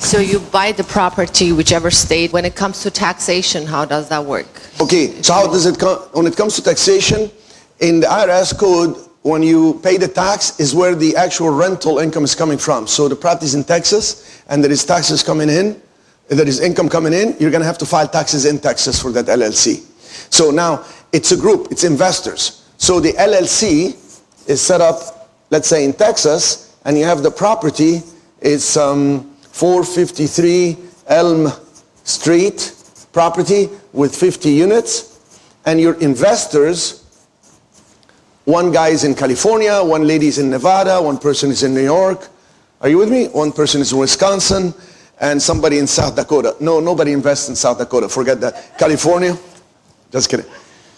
So you buy the property, whichever state. When it comes to taxation, how does that work? Okay, so how does it come? When it comes to taxation, in the IRS code, when you pay the tax is where the actual rental income is coming from. So the property is in Texas, and there is taxes coming in, there is income coming in, you're going to have to file taxes in Texas for that LLC. So now, it's a group, it's investors. So the LLC is set up, let's say in Texas, and you have the property, it's 453 Elm Street property with 50 units, and your investors, one guy is in California, one lady is in Nevada, one person is in New York. Are you with me? One person is in Wisconsin, and somebody in South Dakota. No, nobody invests in South Dakota. Forget that. California? Just kidding.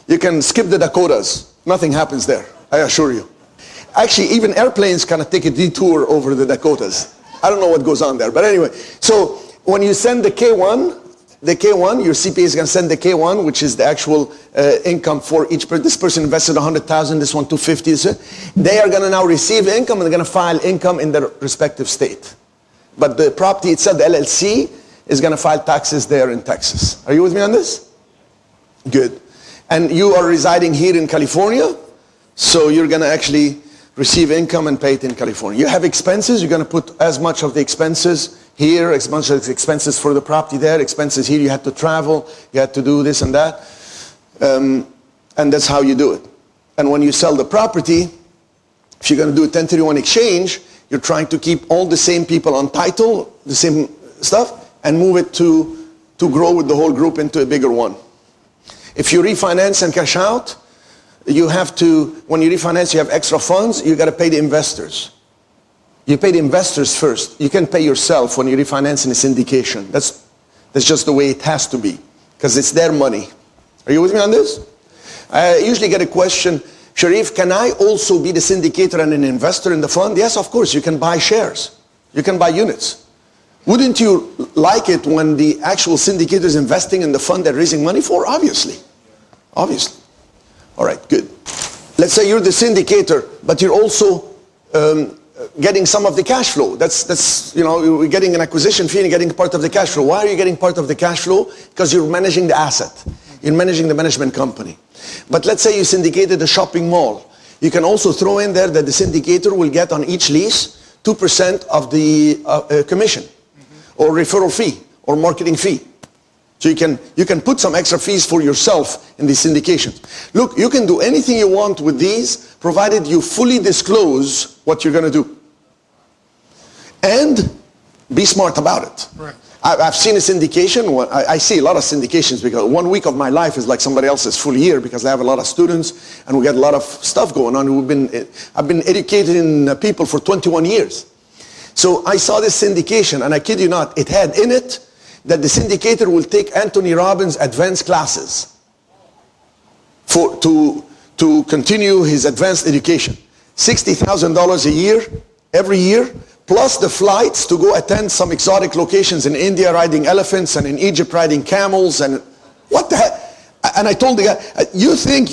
You can skip the Dakotas. Nothing happens there, I assure you. Actually, even airplanes kind of take a detour over the Dakotas. I don't know what goes on there. But anyway, so when you send the K1, your CPA is going to send the K1, which is the actual income for each person. This person invested 100,000, this one 250. They are going to now receive income, and they're going to file income in their respective state. But the property itself, the LLC, is going to file taxes there in Texas. Are you with me on this? Good. And you are residing here in California, so you're going to actually receive income and pay it in California. You have expenses, you're going to put as much of the expenses here, as much as expenses for the property there, expenses here, you had to travel, you had to do this and that. And that's how you do it. And when you sell the property, if you're going to do a 1031 exchange, you're trying to keep all the same people on title, the same stuff, and move it to grow with the whole group into a bigger one. If you refinance and cash out, you have to, when you refinance, you have extra funds, you got to pay the investors. You pay the investors first. You can pay yourself when you refinance in a syndication. That's just the way it has to be, because it's their money. Are you with me on this? I usually get a question, Cherif, can I also be the syndicator and an investor in the fund? Yes, of course, you can buy shares. You can buy units. Wouldn't you like it when the actual syndicator is investing in the fund they're raising money for? Obviously. Obviously. All right, good. Let's say you're the syndicator, but you're also getting some of the cash flow. That's you know, you're getting an acquisition fee and getting part of the cash flow. Why are you getting part of the cash flow? Because you're managing the asset. You're managing the management company. But let's say you syndicated a shopping mall. You can also throw in there that the syndicator will get on each lease 2% of the commission, or referral fee, or marketing fee. So you can put some extra fees for yourself in these syndications. Look, you can do anything you want with these, provided you fully disclose what you're going to do. And be smart about it. Right. I've seen a syndication. I see a lot of syndications because 1 week of my life is like somebody else's full year, because I have a lot of students and we got a lot of stuff going on. I've been educating people for 21 years. So I saw this syndication, and I kid you not, it had in it that the syndicator will take Anthony Robbins' advanced classes to continue his advanced education. $60,000 a year, every year, plus the flights to go attend some exotic locations in India riding elephants, and in Egypt riding camels, and what the heck? And I told the guy, you think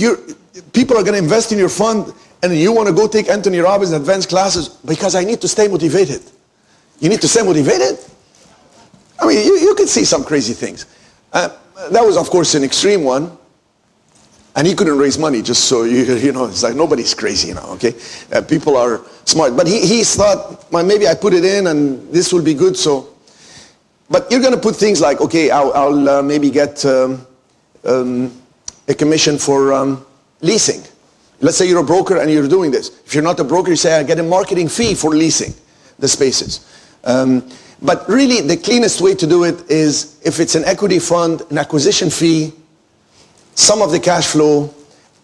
people are going to invest in your fund and you want to go take Anthony Robbins' advanced classes? Because I need to stay motivated. You need to stay motivated? I mean, you can see some crazy things. That was, of course, an extreme one. And he couldn't raise money, just so you know, it's like nobody's crazy now, okay? People are smart. But he thought, well, maybe I put it in and this will be good, so. But you're going to put things like, okay, I'll maybe get a commission for leasing. Let's say you're a broker and you're doing this. If you're not a broker, you say, I get a marketing fee for leasing the spaces. But really, the cleanest way to do it is, if it's an equity fund, an acquisition fee, some of the cash flow,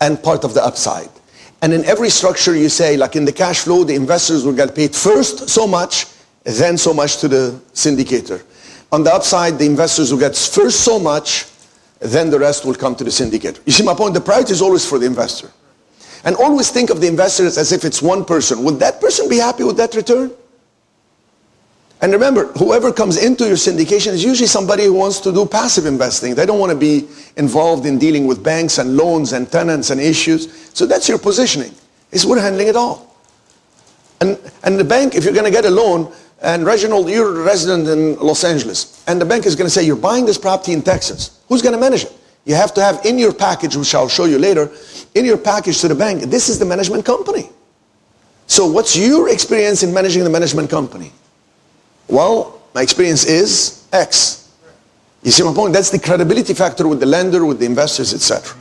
and part of the upside. And in every structure you say, like in the cash flow, the investors will get paid first so much, then so much to the syndicator. On the upside, the investors will get first so much, then the rest will come to the syndicator. You see my point? The priority is always for the investor. And always think of the investors as if it's one person. Would that person be happy with that return? And remember, whoever comes into your syndication is usually somebody who wants to do passive investing. They don't want to be involved in dealing with banks and loans and tenants and issues. So that's your positioning. Is we're handling it all. And the bank, if you're going to get a loan, and Reginald, you're a resident in Los Angeles, and the bank is going to say, you're buying this property in Texas. Who's going to manage it? You have to have in your package, which I'll show you later, in your package to the bank, this is the management company. So what's your experience in managing the management company? Well, my experience is X. You see my point? That's the credibility factor with the lender, with the investors, etc.